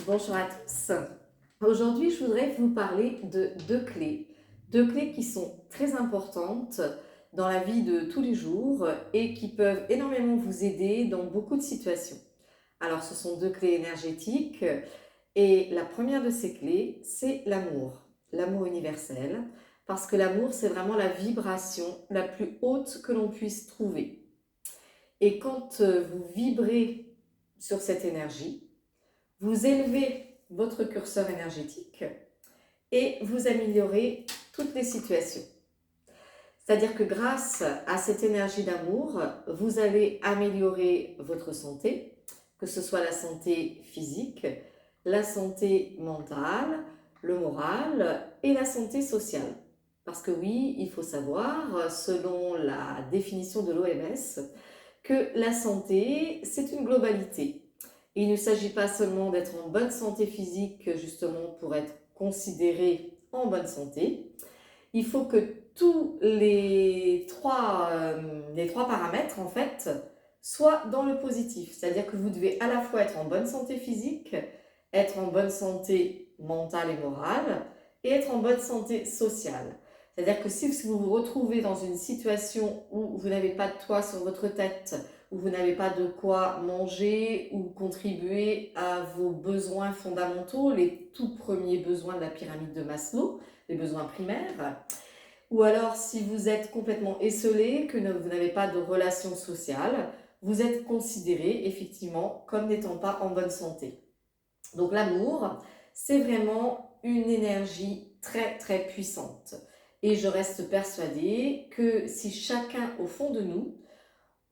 Bonjour à tous. Aujourd'hui, je voudrais vous parler de deux clés qui sont très importantes dans la vie de tous les jours et qui peuvent énormément vous aider dans beaucoup de situations. Alors, ce sont deux clés énergétiques et la première de ces clés, c'est l'amour universel, parce que l'amour, c'est vraiment la vibration la plus haute que l'on puisse trouver. Et quand vous vibrez sur cette énergie, vous élevez votre curseur énergétique et vous améliorez toutes les situations. C'est-à-dire que grâce à cette énergie d'amour, vous allez améliorer votre santé, que ce soit la santé physique, la santé mentale, le moral et la santé sociale. Parce que oui, il faut savoir, selon la définition de l'OMS, que la santé, c'est une globalité. Il ne s'agit pas seulement d'être en bonne santé physique, justement, pour être considéré en bonne santé. Il faut que tous les trois paramètres, en fait, soient dans le positif. C'est-à-dire que vous devez à la fois être en bonne santé physique, être en bonne santé mentale et morale, et être en bonne santé sociale. C'est-à-dire que si vous vous retrouvez dans une situation où vous n'avez pas de toit sur votre tête, où vous n'avez pas de quoi manger ou contribuer à vos besoins fondamentaux, les tout premiers besoins de la pyramide de Maslow, les besoins primaires, ou alors si vous êtes complètement esseulé, que vous n'avez pas de relations sociales, vous êtes considéré effectivement comme n'étant pas en bonne santé. Donc l'amour, c'est vraiment une énergie très très puissante. Et je reste persuadée que si chacun au fond de nous,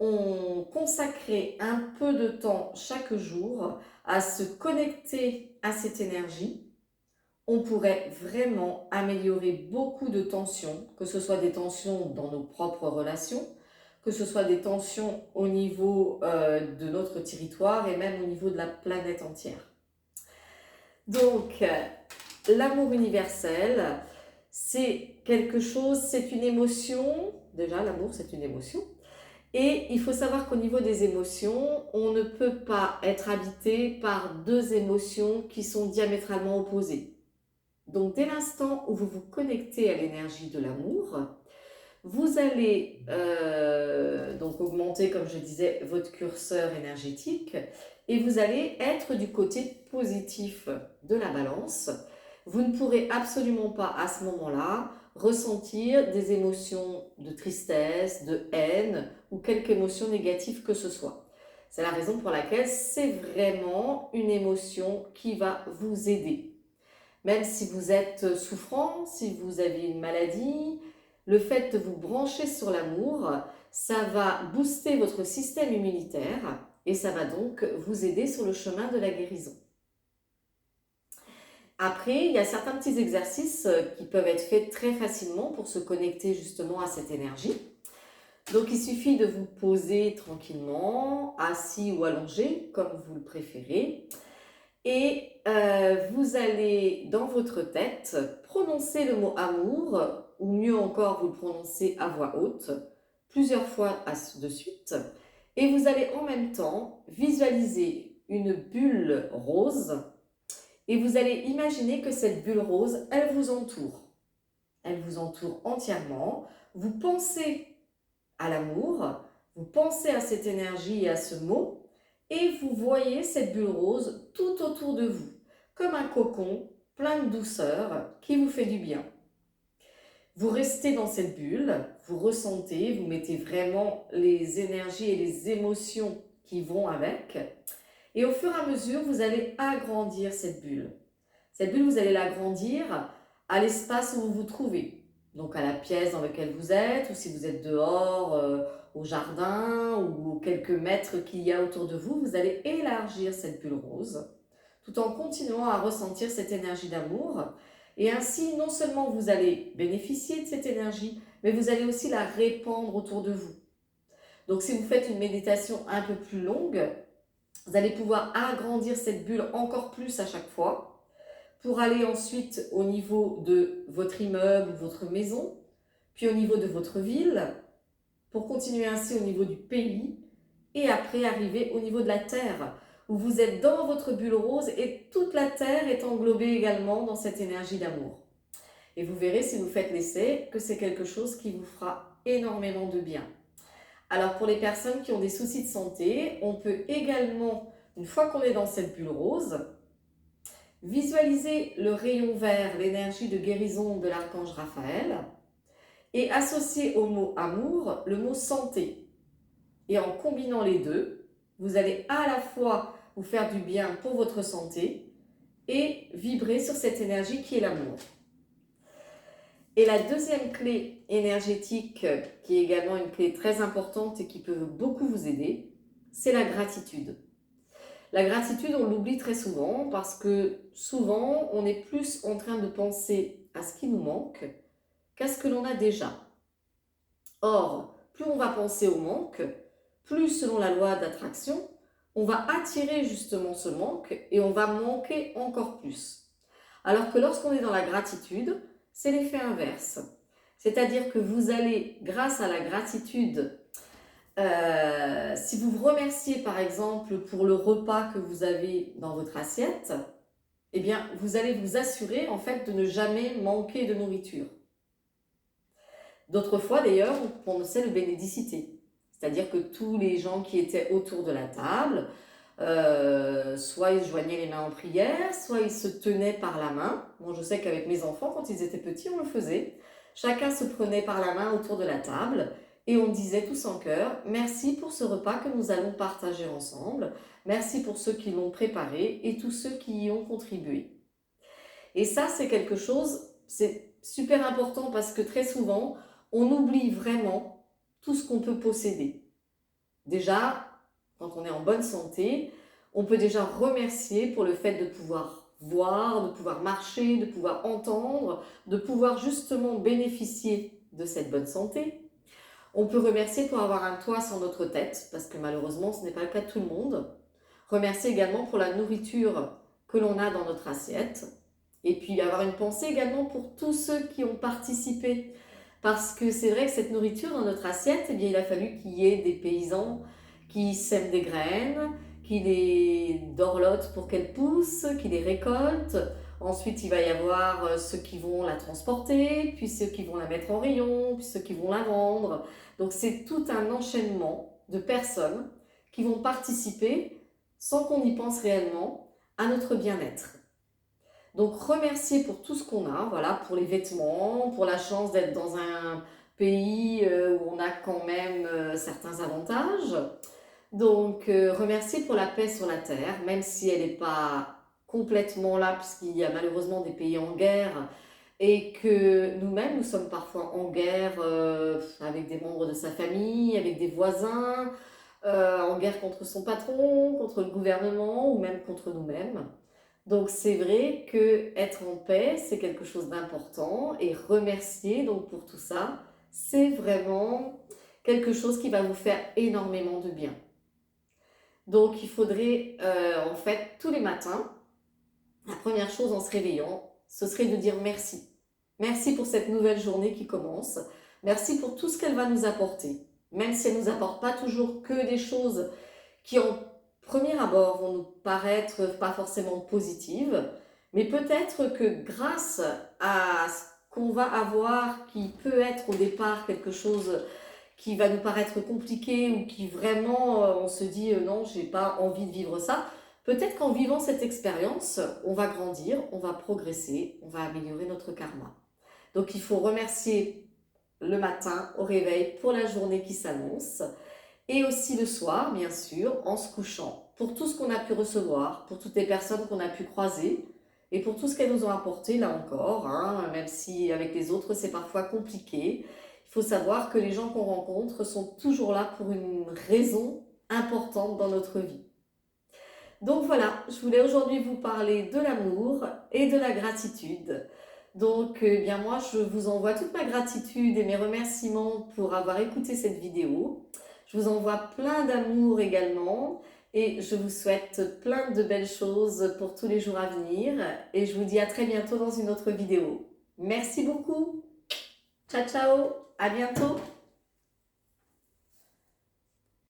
on consacrait un peu de temps chaque jour à se connecter à cette énergie, on pourrait vraiment améliorer beaucoup de tensions, que ce soit des tensions dans nos propres relations, que ce soit des tensions au niveau de notre territoire et même au niveau de la planète entière. Donc, l'amour universel, c'est quelque chose, c'est une émotion. Déjà, l'amour, c'est une émotion. Et il faut savoir qu'au niveau des émotions, on ne peut pas être habité par deux émotions qui sont diamétralement opposées. Donc, dès l'instant où vous vous connectez à l'énergie de l'amour, vous allez donc augmenter, comme je disais, votre curseur énergétique et vous allez être du côté positif de la balance. Vous ne pourrez absolument pas à ce moment-là ressentir des émotions de tristesse, de haine ou quelque émotion négative que ce soit. C'est la raison pour laquelle c'est vraiment une émotion qui va vous aider. Même si vous êtes souffrant, si vous avez une maladie, le fait de vous brancher sur l'amour, ça va booster votre système immunitaire et ça va donc vous aider sur le chemin de la guérison. Après, il y a certains petits exercices qui peuvent être faits très facilement pour se connecter justement à cette énergie. Donc, il suffit de vous poser tranquillement, assis ou allongé, comme vous le préférez. Et vous allez, dans votre tête, prononcer le mot amour, ou mieux encore, vous le prononcez à voix haute, plusieurs fois de suite. Et vous allez en même temps visualiser une bulle rose. Et vous allez imaginer que cette bulle rose, elle vous entoure. Elle vous entoure entièrement. Vous pensez à l'amour, vous pensez à cette énergie et à ce mot, et vous voyez cette bulle rose tout autour de vous, comme un cocon plein de douceur qui vous fait du bien. Vous restez dans cette bulle, vous ressentez, vous mettez vraiment les énergies et les émotions qui vont avec, et au fur et à mesure, vous allez agrandir cette bulle. Cette bulle, vous allez l'agrandir à l'espace où vous vous trouvez. Donc à la pièce dans laquelle vous êtes, ou si vous êtes dehors, au jardin, ou aux quelques mètres qu'il y a autour de vous, vous allez élargir cette bulle rose, tout en continuant à ressentir cette énergie d'amour. Et ainsi, non seulement vous allez bénéficier de cette énergie, mais vous allez aussi la répandre autour de vous. Donc si vous faites une méditation un peu plus longue, vous allez pouvoir agrandir cette bulle encore plus à chaque fois, pour aller ensuite au niveau de votre immeuble ou votre maison, puis au niveau de votre ville, pour continuer ainsi au niveau du pays, et après arriver au niveau de la terre, où vous êtes dans votre bulle rose et toute la Terre est englobée également dans cette énergie d'amour. Et vous verrez si vous faites l'essai que c'est quelque chose qui vous fera énormément de bien. Alors pour les personnes qui ont des soucis de santé, on peut également, une fois qu'on est dans cette bulle rose, visualiser le rayon vert, l'énergie de guérison de l'archange Raphaël, et associer au mot amour le mot santé. Et en combinant les deux, vous allez à la fois vous faire du bien pour votre santé et vibrer sur cette énergie qui est l'amour. Et la deuxième clé énergétique, qui est également une clé très importante et qui peut beaucoup vous aider, c'est la gratitude. La gratitude, on l'oublie très souvent parce que souvent, on est plus en train de penser à ce qui nous manque qu'à ce que l'on a déjà. Or, plus on va penser au manque, plus selon la loi d'attraction, on va attirer justement ce manque et on va manquer encore plus. Alors que lorsqu'on est dans la gratitude, c'est l'effet inverse. C'est-à-dire que vous allez, grâce à la gratitude, si vous vous remerciez par exemple pour le repas que vous avez dans votre assiette, eh bien vous allez vous assurer en fait de ne jamais manquer de nourriture. D'autres fois d'ailleurs, on prononçait le bénédicité. C'est-à-dire que tous les gens qui étaient autour de la table, soit ils se joignaient les mains en prière, soit ils se tenaient par la main. Moi je sais qu'avec mes enfants, quand ils étaient petits, on le faisait. Chacun se prenait par la main autour de la table et on disait tous en chœur « Merci pour ce repas que nous allons partager ensemble. Merci pour ceux qui l'ont préparé et tous ceux qui y ont contribué. » Et ça, c'est quelque chose, c'est super important parce que très souvent, on oublie vraiment tout ce qu'on peut posséder. Déjà, quand on est en bonne santé, on peut déjà remercier pour le fait de pouvoir voir, de pouvoir marcher, de pouvoir entendre, de pouvoir justement bénéficier de cette bonne santé. On peut remercier pour avoir un toit sur notre tête, parce que malheureusement, ce n'est pas le cas de tout le monde. Remercier également pour la nourriture que l'on a dans notre assiette. Et puis avoir une pensée également pour tous ceux qui ont participé. Parce que c'est vrai que cette nourriture dans notre assiette, eh bien, il a fallu qu'il y ait des paysans qui sèment des graines, qui les dorlotent pour qu'elles poussent, qui les récoltent. Ensuite, il va y avoir ceux qui vont la transporter, puis ceux qui vont la mettre en rayon, puis ceux qui vont la vendre. Donc c'est tout un enchaînement de personnes qui vont participer, sans qu'on y pense réellement, à notre bien-être. Donc remercier pour tout ce qu'on a, voilà, pour les vêtements, pour la chance d'être dans un pays où on a quand même certains avantages. Donc remercier pour la paix sur la terre, même si elle n'est pas complètement là, puisqu'il y a malheureusement des pays en guerre, et que nous-mêmes, nous sommes parfois en guerre avec des membres de sa famille, avec des voisins, en guerre contre son patron, contre le gouvernement ou même contre nous-mêmes. Donc c'est vrai que être en paix, c'est quelque chose d'important et remercier donc pour tout ça, c'est vraiment quelque chose qui va vous faire énormément de bien. Donc il faudrait en fait tous les matins, la première chose en se réveillant, ce serait de dire merci. Merci pour cette nouvelle journée qui commence. Merci pour tout ce qu'elle va nous apporter. Même si elle ne nous apporte pas toujours que des choses qui en premier abord vont nous paraître pas forcément positives, mais peut-être que grâce à ce qu'on va avoir qui peut être au départ quelque chose qui va nous paraître compliqué ou qui vraiment on se dit non, j'ai pas envie de vivre ça, peut-être qu'en vivant cette expérience, on va grandir, on va progresser, on va améliorer notre karma. Donc il faut remercier le matin au réveil pour la journée qui s'annonce et aussi le soir, bien sûr, en se couchant, pour tout ce qu'on a pu recevoir, pour toutes les personnes qu'on a pu croiser et pour tout ce qu'elles nous ont apporté, là encore, hein, même si avec les autres c'est parfois compliqué. Il faut savoir que les gens qu'on rencontre sont toujours là pour une raison importante dans notre vie. Donc voilà, je voulais aujourd'hui vous parler de l'amour et de la gratitude. Donc bien moi je vous envoie toute ma gratitude et mes remerciements pour avoir écouté cette vidéo. Je vous envoie plein d'amour également et je vous souhaite plein de belles choses pour tous les jours à venir et je vous dis à très bientôt dans une autre vidéo. Merci beaucoup. Ciao ciao, à bientôt.